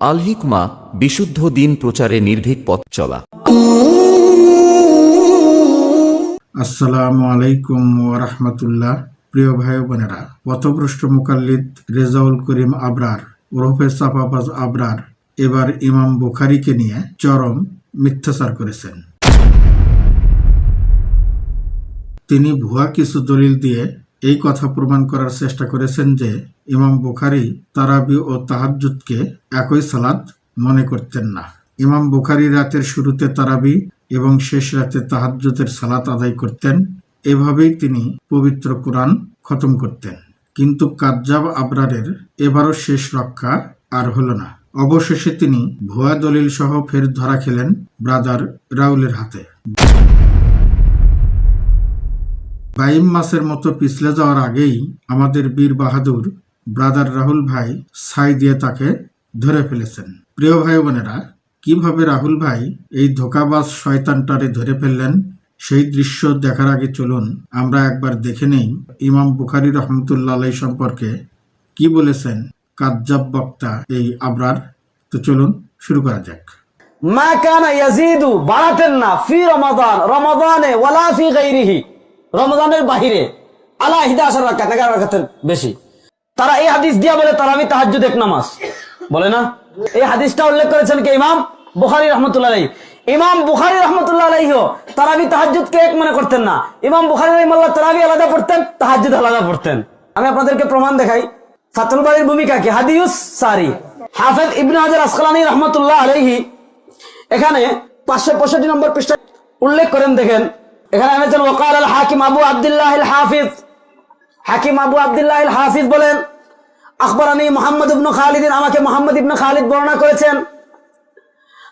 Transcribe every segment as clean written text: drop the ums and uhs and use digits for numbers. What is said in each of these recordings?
আল হিকমা, বিশুদ্ধ দিন প্রচারে নির্ভীক পথ চলা। আসসালামু আলাইকুম ওয়া রাহমাতুল্লাহ। প্রিয় ভাই বোনেরা, পথভ্রষ্ট মুকাল্লিদ রেজাউল করিম আবরার ওরফে চাপাবাজ আবরার এবার ইমাম বুখারীকে নিয়ে চরম মিথ্যাচার করেছেন। তিনি ভুয়া কিছু দলিল দিয়ে এই কথা প্রমাণ করার চেষ্টা করেছেন যে ইমাম বুখারী তারাবি ও তাহাজ্জুদকে একই সালাত মনে করতেন না। ইমাম বুখারী রাতের শুরুতে তারাবি এবং শেষ রাতে তাহাজ্জুদের সালাত আদায় করতেন। এভাবেই তিনি পবিত্র কুরআন খতম করতেন। কিন্তু কাজ্জাব আবরারের এবারও শেষ রক্ষা আর হলো না। অবশেষে তিনি ভুয়া দলিল সহ ফের ধরা খেলেন ব্রাদার রাউলের হাতে। বাইম মাসের মতো পিছলে যাওয়ার আগেই আমাদের বীর বাহাদুর ব্রাদার রাহুল ভাই ছাই দিয়ে তাকে ধরে ফেলেছেন। প্রিয় ভাই বোনেরা, কিভাবে রাহুল ভাই এই ধোঁকাবাজ শয়তানটারে ধরে ফেললেন সেই দৃশ্য দেখার আগে চলুন আমরা একবার দেখে নেই ইমাম বুখারী রহমতুল্লাহ আলাইহি সম্পর্কে কি বলেছেন কাজ্জাব বক্তা এই আবরার। তো চলুন শুরু করা যাক। মা কানা ইয়াজিদু, বাড়াতেন না, ফি রমাদান, রমাদানে ওয়ালা ফি গায়রিহি, রমাদানের বাহিরে, আলা 11 রাকাত, 11 রাকাতের বেশি। তারা এই হাদিস দিয়া বলে তারাবি তাহাজ্জুদ এক নামাজ বলে না। এই হাদিসটা উল্লেখ করেছেন কে? ইমাম বুখারী রাহমাতুল্লাহ আলাইহি। ইমাম বুখারী রাহমাতুল্লাহ আলাইহিও তারাবি তাহাজ্জুদকে এক মনে করতেন না। ইমাম বুখারী রাহিমাহুল্লাহ তারাবি আলাদা পড়তেন, তাহাজ্জুদ আলাদা পড়তেন। আমি আপনাদেরকে প্রমাণ দেখাই ফাতুল বারীর ভূমিকা কি। হাদিউস সারি, হাফেজ ইবনে হাজার আসকালানী রাহমাতুল্লাহ আলাইহি এখানে 565 নম্বর পৃষ্ঠা উল্লেখ করেন। দেখেন এখানে এনেছেন ওয়াকাল আল হাকিম আবু আব্দুল্লাহ আল হাফিজ। হাকিম আবু আব্দুল্লাহ আল হাফিজ বলেন আখবরানি মুহাম্মদ ইবনে খালিদ, আমাকে মুহাম্মদ ইবনে খালিদ বর্ণনা করেছেন।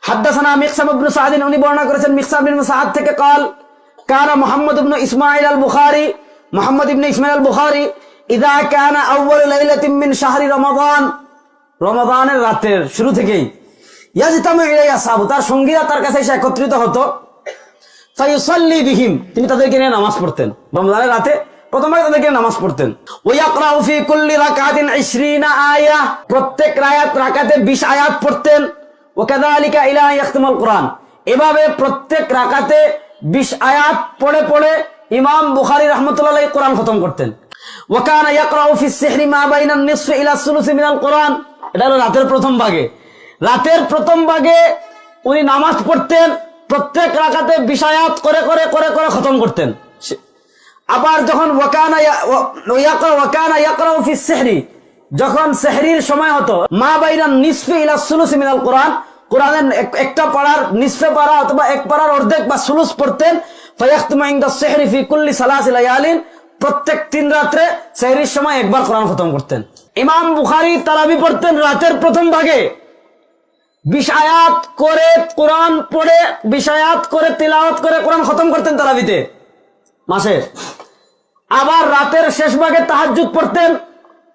হাদাসানা মিকসাম ইবনে সাদ, উনি বর্ণনা করেছেন মিকসাম ইবনে সাদ থেকে قال কানা মুহাম্মদ ইবনে ইসমাঈল আল বুখারী, মুহাম্মদ ইবনে ইসমাঈল আল বুখারী ইযা কানা আউয়াল লাইলাতিন মিন শাহরি রমাদান, রমাদানের রাতের শুরু থেকেই ইয়াজতামু ইলাইহি আসহাবু, তার সঙ্গীরা তার কাছে এসে একত্রিত হতো। ফায়ুসাল্লি বিহিম, তিনি তাদেরকে নিয়ে নামাজ পড়তেন। রমজানের রাতে প্রথমবার তাদেরকে নামাজ পড়তেন। ওয়ায়াকরাউ ফি কুল্লি রাকাতিন 20 আয়াহ, প্রত্যেক রাকাতে 20 আয়াত পড়তেন। ওয়াকাযালিকা ইলা ইয়াখতিমুল কুরআন, এভাবে প্রত্যেক রাকাতে 20 আয়াত পড়ে পড়ে ইমাম বুখারী রাহমাতুল্লাহ আলাইহি কুরআন খতম করতেন। ওয়া কানা ইয়াকরাউ ফি সিহরি মা বাইনা নিসফি ইলা সুলুসি মিনাল কুরআন, এটা হলো রাতের প্রথম ভাগে। রাতের প্রথম ভাগে উনি নামাজ পড়তেন, প্রত্যেক রাকাতে 20 আয়াত করে করে করে করে খতম করতেন। আবার যখন ওয়াকানা ইয়াকরাউ ফি সিহরি, যখন সেহরির সময় হতো, মা বাইনা নিসফি ইলা সুলুসি মিনাল কুরআন, কুরআনের একটা পারার নিসফে পারা অথবা এক পারার অর্ধেক বা সুলুস পড়তেন। ফায়াখতুমু ইনদা সিহরি ফি কুল্লি সালাসি লায়ালিন, প্রত্যেক 3 রাতে সেহরির সময় একবার কোরআন খতম করতেন। ইমাম বুখারী তারাবি পড়তেন রাতের প্রথম ভাগে 20 আয়াত করে কোরআন পড়ে 20 আয়াত করে তিলাওয়াত করে কোরআন খতম করতেন তারাবিতে মাসে। আবার রাতের শেষ ভাগে তাহাজ্জুদ পড়তেন,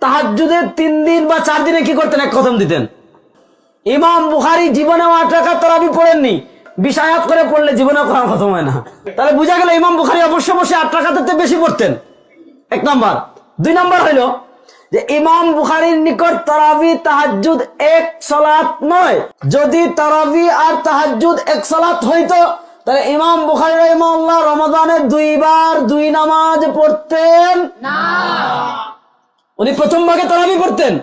তাহাজ্জুদে 3 দিন বা 4 দিনে কি করতেন? এক খতম দিতেন। ইমাম বুখারী জীবনে 8 রাকাত তারাবি পড়েননি, 20 আয়াত করে পড়লে জীবনে কোরআন খতম হয় না। তাহলে বোঝা গেল ইমাম বুখারী অবশ্যই 8 রাকাতের বেশি পড়তেন। 1 নাম্বার। 2 নাম্বার হলো যে ইমাম বুখারীর নিকট তারাবি তাহাজ্জুদ এক সালাত নয়। যদি তারাবি আর তাহাজ্জুদ এক সালাত হইতো তাহলে ইমাম বুখারী রাহিমাহুল্লাহ রমাদানে 2 বার 2 নামাজ পড়তেন না। উনি প্রথম ভাগে তারাবি পড়তেন,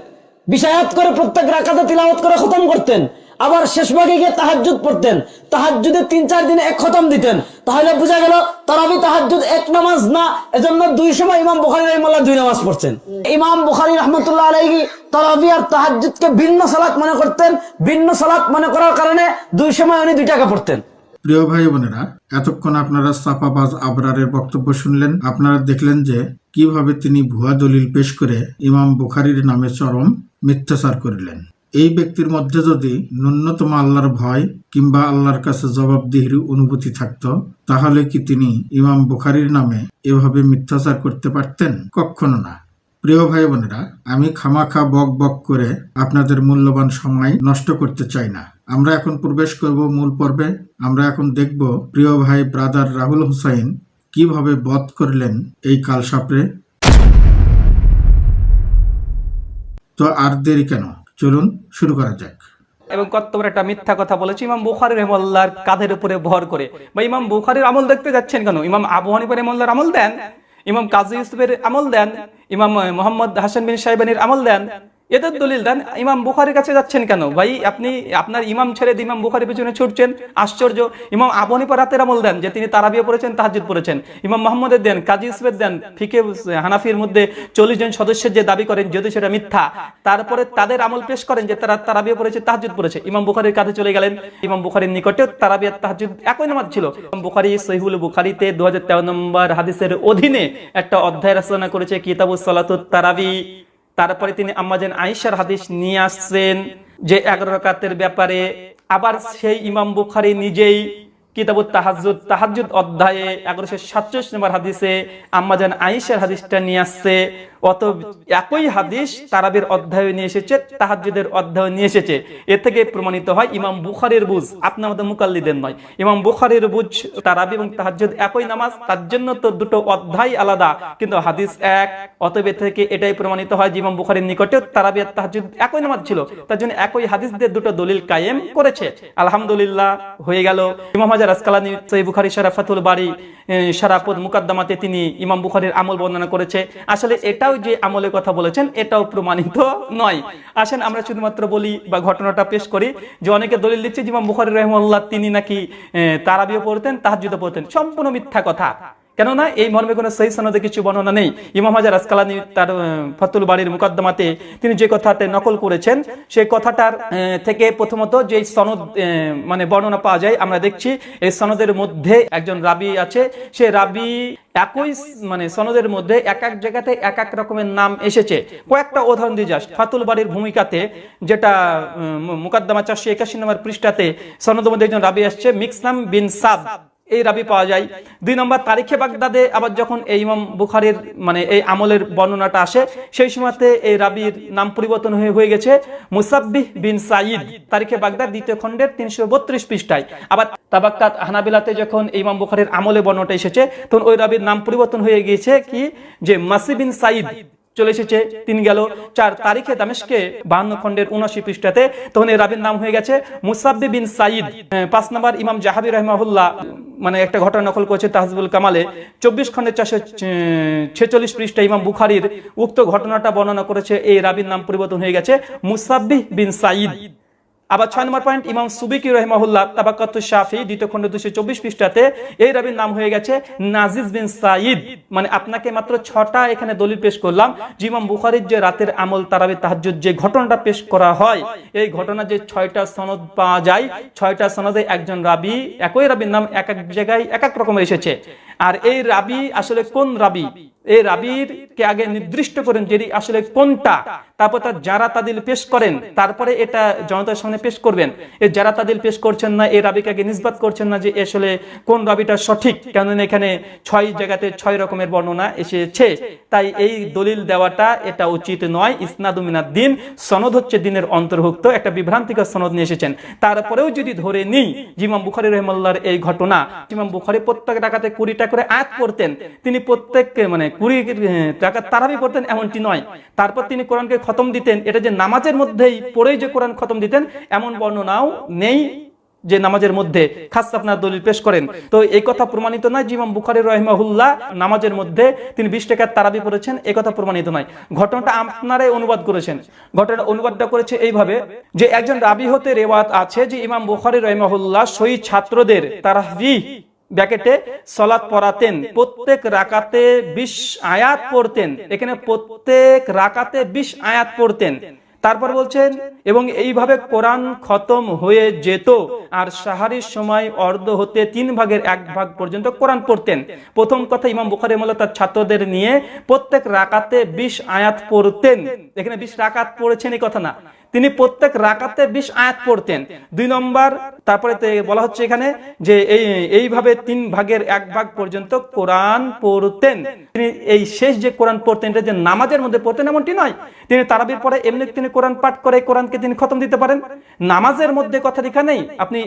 20 আয়াত করে প্রত্যেক রাকাতে তিলাওয়াত করে খতম করতেন। আবার শেষ ভাগে গিয়ে তাহাজ্জুদ পড়তেন, তাহাজ্জুদে 3-4 দিনে এক খতম দিতেন। তাহলে বোঝা গেল তারাবি তাহাজ্জুদ এক নামাজ না, এজন্য 2 সময় ইমাম বুখারী রাহিমাহুল্লাহ 2 নামাজ পড়ছেন। ইমাম বুখারী রাহমাতুল্লাহ আলাইহি তারাবি আর তাহাজ্জুদকে ভিন্ন সালাত মনে করতেন। ভিন্ন সালাত মনে করার কারণে 2 সময় উনি 2 টাকা পড়তেন। প্রিয় ভাই বোনেরা, এতক্ষণ আপনারা চাপাবাজ আবরারের বক্তব্য শুনলেন। আপনারা দেখলেন যে কিভাবে তিনি ভুয়া দলিল পেশ করে ইমাম বুখারীর নামে চরম মিথ্যাচার করলেন। এই ব্যক্তির মধ্যে যদি ন্যূনতম আল্লাহর ভয় কিংবা আল্লাহর কাছে জবাবদিহির অনুভূতি থাকতো তাহলে কি তিনি ইমাম বুখারীর নামে এভাবে মিথ্যাচার করতে পারতেন? কখনো না। প্রিয় ভাই বোনেরা, আমি খামাখা বক বক করে আপনাদের মূল্যবান সময় নষ্ট করতে চাই না। আমরা এখন প্রবেশ করব মূল পর্বে। আমরা এখন দেখব প্রিয় ভাই ব্রাদার রাহুল হুসাইন কিভাবে বধ করলেন এই কালসাপড়ে। তো আর দেরি কেন, চলুন শুরু করা যাক। এবং কত বড় একটা মিথ্যা কথা বলেছে ইমাম বুখারী রাহিমাহুল্লাহর কাঁধের উপরে ভর করে। বা ইমাম বুখারীর আমল দেখতে যাচ্ছেন কেন? ইমাম আবু হানিফা রাহিমাহুল্লাহর আমল দেন, ইমাম কাজী ইউসুফের আমল দেন, ইমাম মোহাম্মদ হাসান বিন শাইবানির আমল দেন, এদের দলিল দেন। ইমাম বুখারীর কাছে যাচ্ছেন কেন ভাই? আপনি আপনার ইমাম ছেড়ে দিয়ে ইমাম বুখারীর পিছনে ছুটছেন, আশ্চর্য। ইমাম আবু হানিফা রাতের আমল দেন, যে তিনি তারাবিও পড়েছেন, তাহাজ্জুদ পড়েছেন। ইমাম মুহাম্মদের দেন, কাজী ইউসুফের দেন। ফিকে হানাফির মধ্যে 40 জন সদস্যের যে দাবি করেন, যদি সেটা মিথ্যা, তারপরে তাদের আমল পেশ করেন যে তারা তারাবিও পড়েছে, তাহাজ্জুদ পড়েছে। ইমাম বুখারীর কাছে চলে গেলেন, ইমাম বুখারীর নিকটে তারাবি আর তাহাজ্জুদ একই নামাজ ছিল। ইমাম বুখারী সহিহুল বুখারীতে 2013 নম্বর হাদিসের অধীনে একটা অধ্যায় রচনা করেছে, কিতাবুস সালাতুত তারাবি। তারপরে তিনি আম্মাজান আয়েশার হাদিস নিয়ে আসছেন যে 11 রাকাতের ব্যাপারে। আবার সেই ইমাম বুখারী নিজেই কিতাবুত তাহাজ্জুদ অধ্যায়ে 1147 নম্বর হাদিসে আম্মাজান আয়েশার হাদিসটা নিয়ে আসছে। অত একই হাদিস তারাবির অধ্যায়ে নিয়ে এসেছে, তাহাজ্জুদের অধ্যায়ে নিয়ে এসেছে। এর থেকে প্রমাণিত হয় ইমাম বুখারীর বুঝ আপনার মতো মুকাল্লিদের নয়। ইমাম বুখারীর বুঝ তারাবি এবং তাহাজ্জুদ একই নামাজ, তার জন্য তো দুটো অধ্যায় আলাদা, কিন্তু হাদিস এক। অতএব থেকে এটাই প্রমাণিত হয় যে ইমাম বুখারীর নিকটে তারাবি আর তাহাজ্জুদ একই নামাজ ছিল, তার জন্য একই হাদিস দিয়ে দুটো দলিল কায়েম করেছে। আলহামদুলিল্লাহ হয়ে গেল। ইমাম হাজার আসকালানী সহিহ বুখারী শারহ ফাতুল বারী শারহ মুকাদ্দামাতে তিনি ইমাম বুখারীর আমল বর্ণনা করেছে। আসলে এটাও যে আমলের কথা বলেছেন এটাও প্রমাণিত নয়। আসেন আমরা শুধুমাত্র বলি বা ঘটনাটা পেশ করি যে অনেকে দলিল দিচ্ছে যে ইমাম বুখারী রাহিমাহুল্লাহ তিনি নাকি তারাবিও পড়তেন, তাহাজ্জুদও পড়তেন। সম্পূর্ণ মিথ্যা কথা। কেননা এই মর্মে কোনো সহিহ সনদে কিছু বর্ণনা নেই। ইমাম হাজার আসকালানী তার ফাতুল বারীর মুকাদ্দামাতে তিনি যে কথাটা নকল করেছেন, সেই কথাটার থেকে প্রথমত যে সনদ মানে বর্ণনা পাওয়া যায়, আমরা দেখছি এই সনদের মধ্যে একজন রাবী আছে। সে রাবী একই মানে সনদের মধ্যে এক এক জায়গাতে এক এক রকমের নাম এসেছে। কয়েকটা উদাহরণ দিয়ে যাস। ফাতুল বারীর ভূমিকাতে যেটা মুকাদ্দামা 481 নম্বর পৃষ্ঠাতে সনদের মধ্যে একজন রাবী আসছে, মিকসাম বিন সাদ, এই রাবি পাওয়া যায়। 2 নম্বর তারিখে বাগদাদে আবার যখন এই ইমাম বুখারীর মানে এই আমলের বর্ণনাটা আসে, সেই সময়তে এই রাবির নাম পরিবর্তন হয়ে গেছে মুসাব্বিহ বিন সাঈদ, তারিখে বাগদাদ 2য় খণ্ডের 332 পৃষ্ঠায়। আবার তাবাক্কাত হানাবিলাতে যখন এই ইমাম বুখারীর আমলে বর্ণনাটা এসেছে, তখন ওই রাবির নাম পরিবর্তন হয়ে গিয়েছে কি যে মাসি বিন সাঈদ চলে এসেছে। 3 গেল 4 তারিখে দামেস্কে 52 খণ্ডের 79 পৃষ্ঠাতে, তখন এই রাবির নাম হয়ে গেছে মুসাব্বিহ বিন সাঈদ। 5 নম্বর ইমাম জাহাবী রাহিমাহুল্লাহ মানে একটা ঘটনা নকল করেছে তাহজিবুল কামালে 24 খণ্ডের 446 পৃষ্ঠা ইমাম বুখারীর উক্ত ঘটনাটা বর্ণনা করেছে। এই রাবির নাম পরিবর্তন হয়ে গেছে মুসাব্বিহ বিন সাঈদ। আবার 6 নম্বর পয়েন্ট ইমাম সুবিকি রাহিমাহুল্লাহ তাবাকাতুশ শাফি 2য় খণ্ড 224 পৃষ্ঠাতে এই রাবির নাম হয়ে গেছে নাজিজ বিন সাঈদ। মানে আপনাকে মাত্র 6টা এখানে দলিল পেশ করলাম যে ইমাম বুখারীর যে রাতের আমল তারাবি তাহাজ্জুদ যে ঘটনাটা পেশ করা হয়, এই ঘটনা যে 6টা সনদ পাওয়া যায়, 6টা সনদে একজন রাবী, একই রাবির নাম এক এক জায়গায় এক এক রকমের এসেছে। আর এই রাবী আসলে কোন রাবী, এই রাবীর কে আগে নির্দিষ্ট করেন যে আসলে কোনটা, তারপর তার যারা তাদিল পেশ করেন, তারপরে এটা জনতার সামনে পেশ করবেন। এই যারা তাদিল পেশ করছেন না, এই রাবীকে আগে নিসবাত করছেন না যে আসলে কোন রাবীটা সঠিক, কেননা এখানে 6 জায়গাতে 6 রকমের বর্ণনা এসেছে। তাই এই দলিল দেওয়াটা এটা উচিত নয়। ইসনাদু মিনাদ দ্বীন, সনদ হচ্ছে দ্বীনের অন্তর্ভুক্ত। একটা বিভ্রান্তিকর সনদ নিয়ে এসেছেন। তারপরেও যদি ধরে নিই যে ইমাম বুখারী রাহিমাহুল্লাহর এই ঘটনা, ইমাম বুখারী প্রত্যেক রাকাতে 20টা করে আয়াত পড়তেন, তিনি প্রত্যেক মানে 20 রাকাত তারাবি পড়তেন এমনটি নয়। তারপর তিনি কোরআনকে খতম দিতেন, এটা যে নামাজের মধ্যেই পড়েই যে কোরআন খতম দিতেন এমন বর্ণনাও নেই যে নামাজের মধ্যে। খাস আপনার দলিল পেশ করেন, তো এই কথা প্রমাণিত নয় যে ইমাম বুখারী রাহিমাহুল্লাহ নামাজের মধ্যে তিনি 20 রাকাত তারাবি পড়েছেন, এই কথা প্রমাণিত নয়। ঘটনাটা আপনারাই অনুবাদ করেছেন। ঘটনাটা অনুবাদটা করেছে এইভাবে যে একজন রাবী হতে রিওয়ায়াত আছে যে ইমাম বুখারী রাহিমাহুল্লাহ শহীদ ছাত্রদের তারাবিহ ব্যাকেটে সালাত পড়াতেন, প্রত্যেক রাকাতে 20 আয়াত পড়তেন। এখানে প্রত্যেক রাকাতে 20 আয়াত পড়তেন। তারপর বলছেন এবং এইভাবে কোরআন খতম হয়ে যেত, আর সাহারির সময় অর্ধ হতে 3 ভাগের 1 ভাগ পর্যন্ত কোরআন পড়তেন। প্রথম কথা, ইমাম বুখারী রাহিমাহুল্লাহ তার ছাত্রদের নিয়ে প্রত্যেক রাকাতে 20 আয়াত পড়তেন। এখানে 20 রাকাত পড়েছেন এই কথা না, তিনি প্রত্যেক রাকাতে 20 আয়াত পড়তেন। 2 নম্বর তারপরে বলা হচ্ছে এখানে যে এইভাবে 3 ভাগের 1 ভাগ পর্যন্ত কোরআন পড়তেন। তিনি এই শেষ যে কোরআন পড়তেন এটা যে নামাজের মধ্যে পড়তেন এমনটি নয়। তিনি তারাবির পরে এমনি তিনি কোরআন পাঠ করে কোরআনকে তিনি খতম দিতে পারেন। নামাজের মধ্যে কথা লেখা নেই। আপনি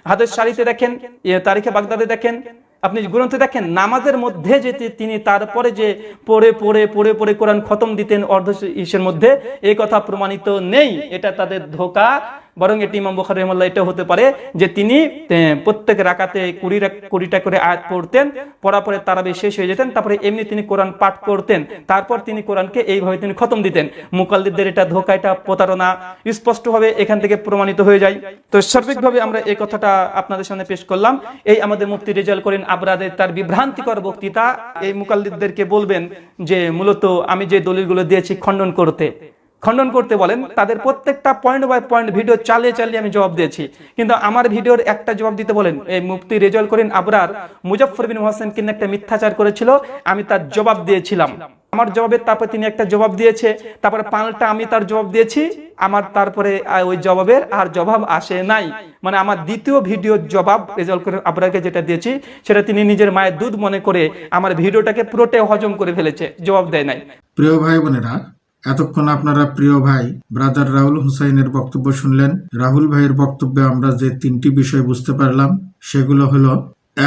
হাদিস শরীফে দেখেন, তারিখে বাগদাদে দেখেন, আপনি গ্রন্থে দেখেন নামাজের মধ্যে যে তিনি তারপরে যে পড়ে পড়ে পড়ে পড়ে কোরআন খতম দিতেন অর্ধ ইসের মধ্যে, এই কথা প্রমাণিত নেই। এটা তাদের ধোঁকা, বরং এটি ইমাম বুখারী রাহিমাহুল্লাহ এটা হতে পারে যে তিনি প্রত্যেক রাকাতে 20টা করে আয়াত পড়তেন, পড়ার পরে তারাবি শেষ হয়ে যেতেন, তারপরে এমনি তিনি কোরআন পাঠ করতেন, তারপর তিনি কোরআনকে এইভাবে তিনি খতম দিতেন। মুকাল্লিদদের এটা ধোঁকা, এটা প্রতারণা স্পষ্টভাবে এখান থেকে প্রমাণিত হয়ে যায়। তো সার্বিকভাবে আমরা এই কথাটা আপনাদের সামনে পেশ করলাম। এই আমাদের মুফতি রেজাউল করিম আবরারের তার বিভ্রান্তিকর বক্তৃতা, এই মুকাল্লিদদেরকে বলবেন যে মূলত আমি যে দলিলগুলো দিয়েছি খণ্ডন করতে বলেন। তাদের প্রত্যেকটা পয়েন্ট বাই পয়েন্ট ভিডিও চালিয়ে আমি জবাব দিয়েছি, কিন্তু আমার ভিডিওর একটা জবাব দিতে বলেন। এই মুফতি রেজাউল করিম আবরার মুজাফফর বিন মুহসিন কিন্তু একটা মিথ্যাচার করেছিল, আমি তার জবাব দিয়েছিলাম। আমার জবাবের তারপর তিনি একটা জবাব দিয়েছে, তারপরে পাল্টা আমি তার জবাব দিয়েছি, আমার তারপরে ওই জবাবের আর জবাব আসে নাই। মানে আমার দ্বিতীয় ভিডিওর জবাব রেজাউল করিম আবরারকে যেটা দিয়েছি সেটা তিনি নিজের মায়ের দুধ মনে করে আমার ভিডিওটাকে পুরোটাই হজম করে ফেলেছে, জবাব দেয় নাই। প্রিয় ভাই বোনেরা, এতক্ষণ আপনারা প্রিয় ভাই ব্রাদার রাহুল হুসাইনের বক্তব্য শুনলেন। রাহুল ভাইয়ের বক্তব্যে আমরা যে 3টি বিষয় বুঝতে পারলাম সেগুলো হলো: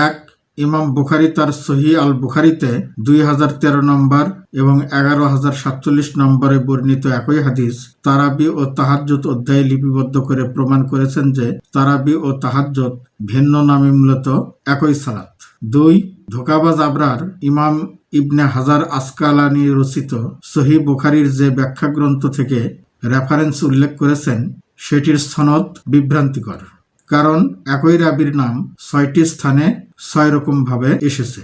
1. ইমাম বুখারী তার সহিহ আল বুখারীতে 2013 নম্বর এবং 11047 নম্বরে বর্ণিত একই হাদিস তারাবি ও তাহাজ্জুদ অধ্যায়ে লিপিবদ্ধ করে প্রমাণ করেছেন যে তারাবি ও তাহাজ্জুদ ভিন্ন নামে মূলত একই সালাত। 2. ধোঁকাবাজ আবরার ইমাম ইবনে হাজার আসকালানি রচিত সহিহ বুখারীর যে ব্যাখ্যা গ্রন্থ থেকে রেফারেন্স উল্লেখ করেছেন সেটির সনদ বিভ্রান্তিকর, কারণ একই রাবির নাম 6টি স্থানে 6 রকম ভাবে এসেছে।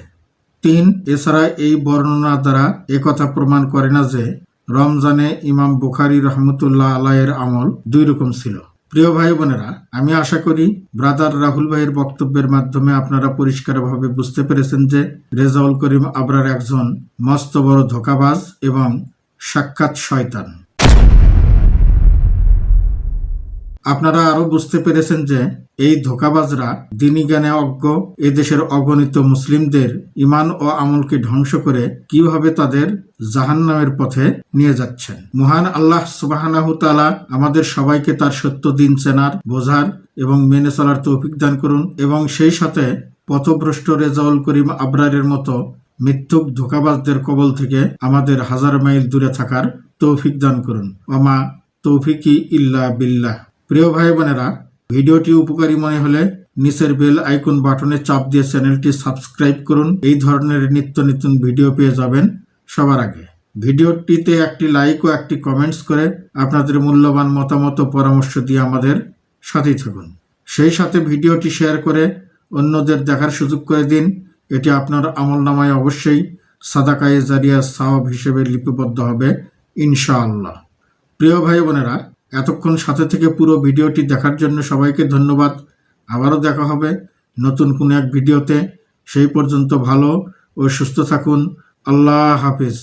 3. এছাড়া এই বর্ণনা দ্বারা একথা প্রমাণ করে না যে রমজানে ইমাম বুখারী রহমতুল্লাহ আলাইহির আমল 2 রকম ছিল। প্রিয় ভাই বোনেরা, আমি আশা করি ব্রাদার রাহুল ভাইয়ের বক্তব্যের মাধ্যমে আপনারা পরিষ্কারভাবে বুঝতে পেরেছেন যে রেজাউল করিম আবরার একজন মস্ত বড় ধোঁকাবাজ এবং সাক্ষাৎ শয়তান। আপনারা আরো বুঝতে পেরেছেন যে এই ধোঁকাবাজরা দ্বীনি জ্ঞানে অজ্ঞ এদেশের অগণিত মুসলিমদের ঈমান ও আমলকে ধ্বংস করে কিভাবে তাদের জাহান্নামের পথে নিয়ে যাচ্ছেন। মহান আল্লাহ সুবহানাহু তাআলা আমাদের সবাইকে তার সত্য দিন চেনার, বোঝার এবং মেনে চলার তৌফিক দান করুন, এবং সেই সাথে পথভ্রষ্ট রেজাউল করিম আবরারের মতো মিথ্যুক ধোঁকাবাজদের কবল থেকে আমাদের হাজার মাইল দূরে থাকার তৌফিক দান করুন। ওমা তৌফিকি ইল্লা বিল্লাহ। প্রিয় ভাই বোনেরা, ভিডিওটি উপকারী মনে হলে নিচের বেল আইকন বাটনে চাপ দিয়ে চ্যানেলটি সাবস্ক্রাইব করুন। এই ধরনের নিত্য নতুন ভিডিও পেয়ে যাবেন সবার আগে। ভিডিওটিতে একটি লাইক ও একটি কমেন্টস করে আপনাদের মূল্যবান মতামত ও পরামর্শ দিয়ে আমাদের সাথেই থাকুন। সেই সাথে ভিডিওটি শেয়ার করে অন্যদের দেখার সুযোগ করে দিন। এটি আপনার আমলনামায় অবশ্যই সাদাকায়ে জারিয়া সওয়াব হিসেবে লিপিবদ্ধ হবে ইনশাআল্লাহ। প্রিয় ভাই বোনেরা, এতক্ষণ সাথে থেকে পুরো ভিডিওটি দেখার জন্য সবাইকে ধন্যবাদ। আবারও দেখা হবে নতুন কোনো এক ভিডিওতে। সেই পর্যন্ত ভালো ও সুস্থ থাকুন। আল্লাহ হাফিজ।